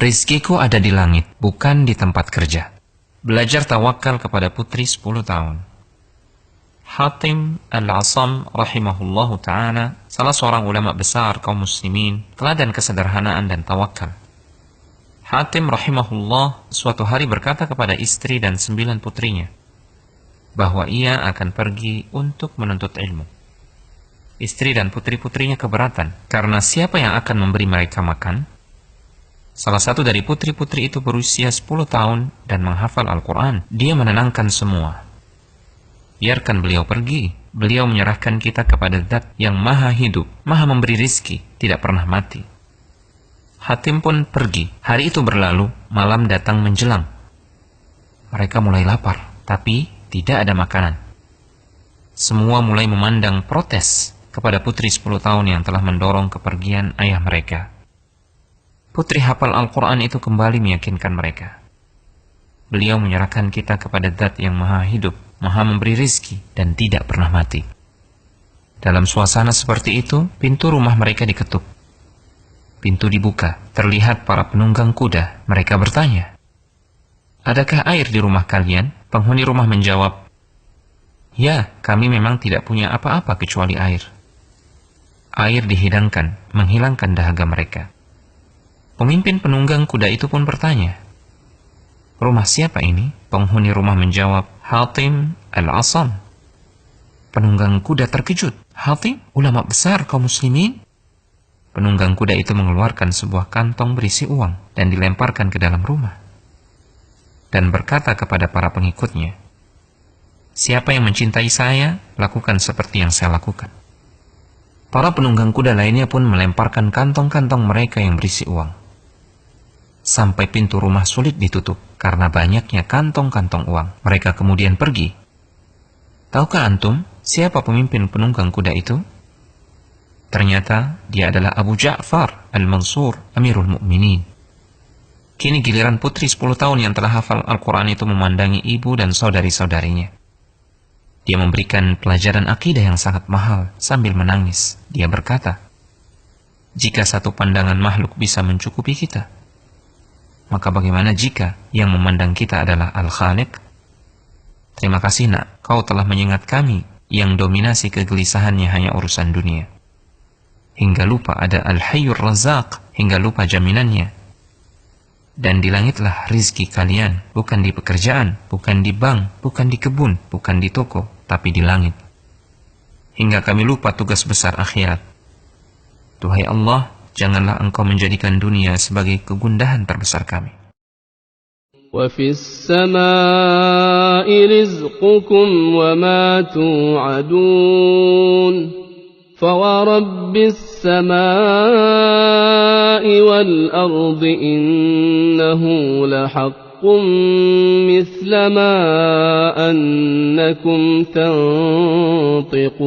Rizkiku ada di langit, bukan di tempat kerja. Belajar tawakal kepada putri 10 tahun. Hatim Al-Asam rahimahullahu ta'ala, salah seorang ulama besar kaum muslimin, teladan kesederhanaan dan tawakal. Hatim rahimahullah suatu hari berkata kepada istri dan 9 putrinya, bahwa ia akan pergi untuk menuntut ilmu. Istri dan putri-putrinya keberatan, karena siapa yang akan memberi mereka makan? Salah satu dari putri-putri itu berusia 10 tahun dan menghafal Al-Quran. Dia menenangkan semua. Biarkan beliau pergi. Beliau menyerahkan kita kepada Zat yang maha hidup, maha memberi rizki, tidak pernah mati. Hatim pun pergi. Hari itu berlalu, malam datang menjelang. Mereka mulai lapar, tapi tidak ada makanan. Semua mulai memandang protes kepada putri 10 tahun yang telah mendorong kepergian ayah mereka. Putri hafal Al-Quran itu kembali meyakinkan mereka. Beliau menyerahkan kita kepada Zat yang maha hidup, maha memberi rizki, dan tidak pernah mati. Dalam suasana seperti itu, pintu rumah mereka diketuk. Pintu dibuka, terlihat para penunggang kuda. Mereka bertanya, "Adakah air di rumah kalian?" Penghuni rumah menjawab, "Ya, kami memang tidak punya apa-apa kecuali air." Air dihidangkan, menghilangkan dahaga mereka. Pemimpin penunggang kuda itu pun bertanya, "Rumah siapa ini?" Penghuni rumah menjawab, "Hatim Al-Asam." Penunggang kuda terkejut. "Hatim, ulama besar kaum muslimin?" Penunggang kuda itu mengeluarkan sebuah kantong berisi uang dan dilemparkan ke dalam rumah. Dan berkata kepada para pengikutnya, "Siapa yang mencintai saya, lakukan seperti yang saya lakukan." Para penunggang kuda lainnya pun melemparkan kantong-kantong mereka yang berisi uang. Sampai pintu rumah sulit ditutup karena banyaknya kantong-kantong uang. Mereka kemudian pergi. Tahukah antum siapa pemimpin penunggang kuda itu? Ternyata dia adalah Abu Ja'far Al-Mansur, Amirul Mukminin. Kini giliran putri 10 tahun yang telah hafal Al-Quran itu memandangi ibu dan saudari-saudarinya. Dia memberikan pelajaran akidah yang sangat mahal sambil menangis. Dia berkata, "Jika satu pandangan makhluk bisa mencukupi kita, maka bagaimana jika yang memandang kita adalah Al-Khaliq? Terima kasih nak, kau telah mengingat kami yang dominasi kegelisahannya hanya urusan dunia. Hingga lupa ada Al-Hayyur Razzaq, hingga lupa jaminannya. Dan di langitlah rizki kalian, bukan di pekerjaan, bukan di bank, bukan di kebun, bukan di toko, tapi di langit. Hingga kami lupa tugas besar akhirat. Duhai Allah, janganlah engkau menjadikan dunia sebagai kegundahan terbesar kami." وَفِي السَّمَاءِ رِزْقُكُمْ وَمَا تُوعَدُونَ فَوَرَبِّ السَّمَاءِ وَالْأَرْضِ إِنَّهُ لَحَقٌّ مِثْلَ مَا أَنَّكُمْ تَنطِقُونَ